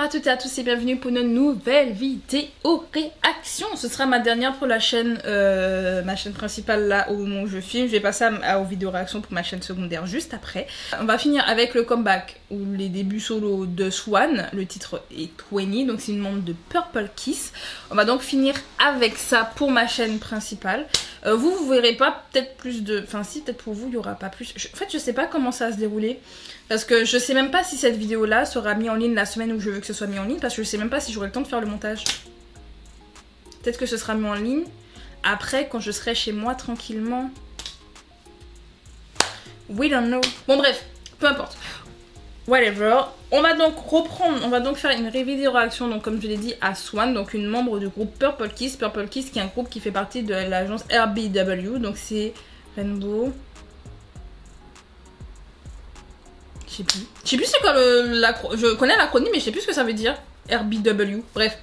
à toutes et à tous et bienvenue pour une nouvelle vidéo réaction. Ce sera ma dernière pour la chaîne, ma chaîne principale là où je filme. Je vais passer aux vidéos réactions pour ma chaîne secondaire juste après. On va finir avec le comeback ou les débuts solo de Swan. Le titre est 20, donc c'est une membre de Purple Kiss. On va donc finir avec ça pour ma chaîne principale. Vous verrez pas peut-être plus de... Enfin si, peut-être pour vous il y aura pas plus. En fait je sais pas comment ça va se dérouler. Parce que je sais même pas si cette vidéo là sera mise en ligne la semaine où je veux que ce soit mis en ligne. Parce que je sais même pas si j'aurai le temps de faire le montage. Peut-être que ce sera mis en ligne après quand je serai chez moi tranquillement. We don't know. Bon bref, peu importe. Whatever. On va donc reprendre, on va donc faire une vidéo réaction, donc comme je l'ai dit, à Swan, donc une membre du groupe Purple Kiss. Purple Kiss qui est un groupe qui fait partie de l'agence RBW. Donc c'est Rainbow... Je sais plus c'est quoi l'acronyme. Je connais l'acronyme mais je sais plus ce que ça veut dire. RBW. Bref.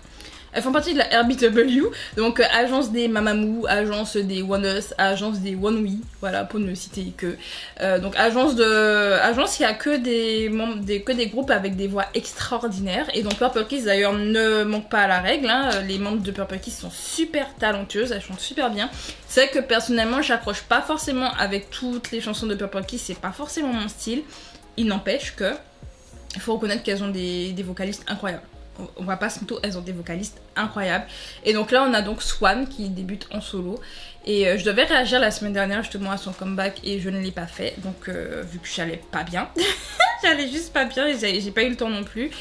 Elles font partie de la RBW. Donc agence des Mamamoo, agence des One Us, agence des One We. Voilà, pour ne citer que. Donc agence qui a que des membres, que des groupes avec des voix extraordinaires. Et donc Purple Kiss d'ailleurs ne manque pas à la règle. Hein. Les membres de Purple Kiss sont super talentueuses, elles chantent super bien. C'est vrai que personnellement j'accroche pas forcément avec toutes les chansons de Purple Kiss, c'est pas forcément mon style. Il n'empêche que il faut reconnaître qu'elles ont des vocalistes incroyables. On va pas se mentir, elles ont des vocalistes incroyables. Et donc là on a donc Swan qui débute en solo. Et je devais réagir la semaine dernière justement à son comeback et je ne l'ai pas fait. Donc vu que j'allais pas bien, j'allais juste pas bien et j'ai pas eu le temps non plus.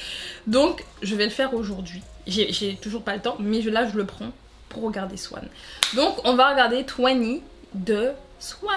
Donc je vais le faire aujourd'hui. J'ai toujours pas le temps mais là je le prends pour regarder Swan. Donc on va regarder 20 de Swan.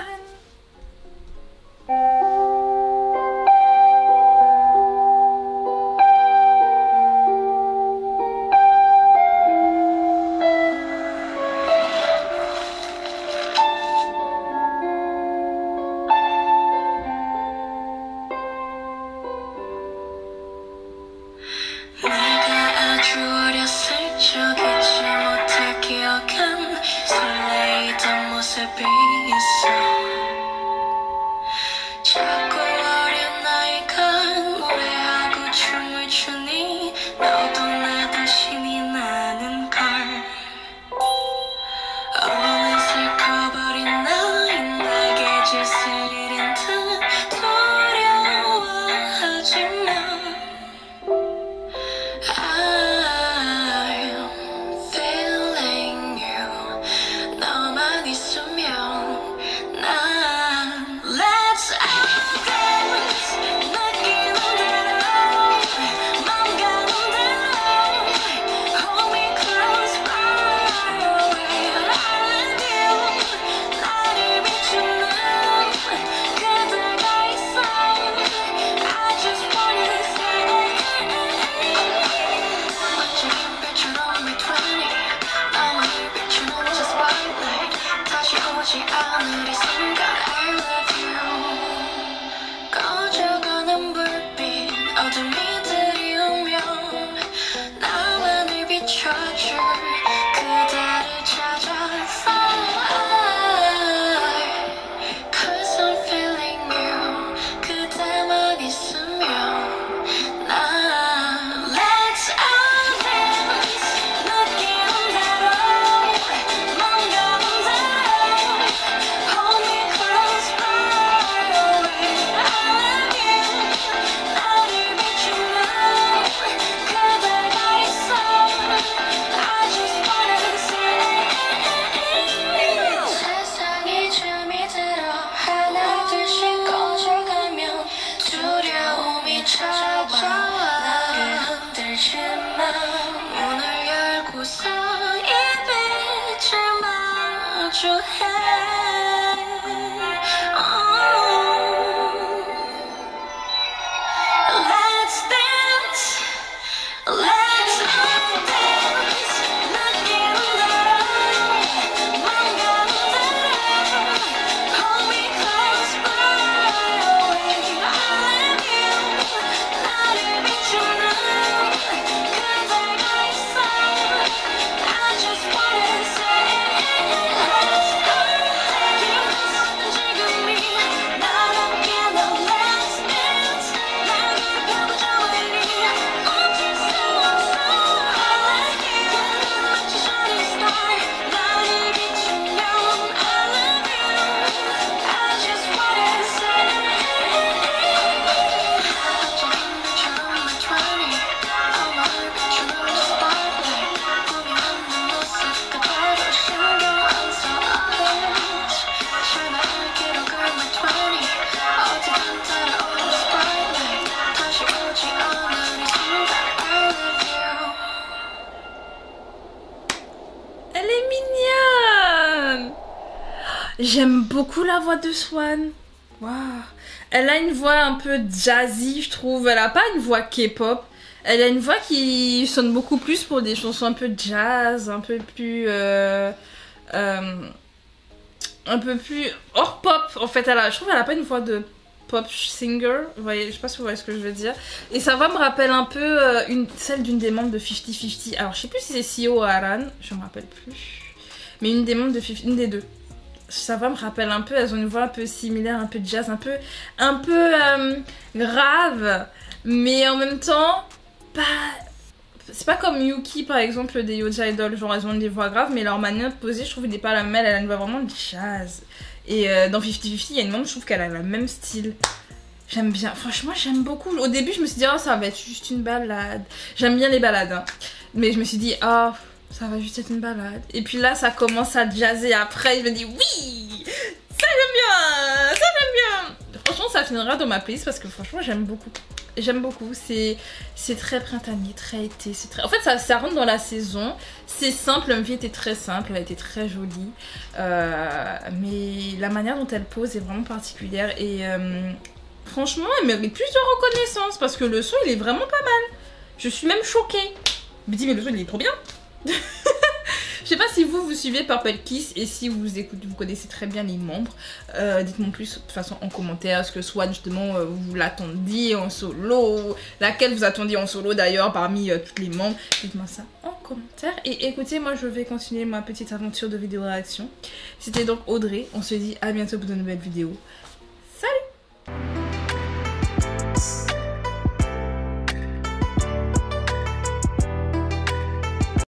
est mignonne. J'aime beaucoup la voix de Swan. Waouh. Elle a une voix un peu jazzy, je trouve. Elle a pas une voix K-pop. Elle a une voix qui sonne beaucoup plus pour des chansons un peu jazz, un peu plus hors pop. En fait, je trouve qu'elle a pas une voix de pop singer. Vous voyez, je sais pas si vous voyez ce que je veux dire. Et sa voix me rappelle un peu celle d'une des membres de 50-50. Alors, je sais plus si c'est Sio ou Aran, je me rappelle plus. Mais une des membres de 50, une des deux. Sa voix me rappelle un peu, elles ont une voix un peu similaire, un peu jazz, un peu grave, mais en même temps, pas... C'est pas comme Yuki par exemple des Yoja Idol, genre elles ont des voix graves, mais leur manière de poser, je trouve, n'est pas la même, elle a une voix vraiment jazz. Et dans 50-50, il y a une membre, je trouve qu'elle a le même style. J'aime bien, franchement j'aime beaucoup. Au début je me suis dit, oh ça va être juste une balade. J'aime bien les balades, hein. Mais je me suis dit, oh... ça va juste être une balade. Et puis là, ça commence à jazzer après. Je me dis, oui, ça j'aime bien, ça j'aime bien. Franchement, ça finira dans ma playlist parce que franchement, j'aime beaucoup. J'aime beaucoup. C'est très printanier, très été. En fait, ça rentre dans la saison. C'est simple, la vie était très simple. Elle a été très jolie. Mais la manière dont elle pose est vraiment particulière. Et franchement, elle mérite plus de reconnaissance parce que le son, il est vraiment pas mal. Je suis même choquée. Je me dis, mais le son, il est trop bien. Je sais pas si vous suivez Purple Kiss et si vous écoutez, vous connaissez très bien les membres. Dites-moi plus de toute façon en commentaire. Est-ce que Swan justement vous l'attendiez en solo? Laquelle vous attendiez en solo d'ailleurs parmi tous les membres? Dites-moi ça en commentaire. Et écoutez, moi je vais continuer ma petite aventure de vidéo réaction. C'était donc Audrey. On se dit à bientôt pour de nouvelles vidéos.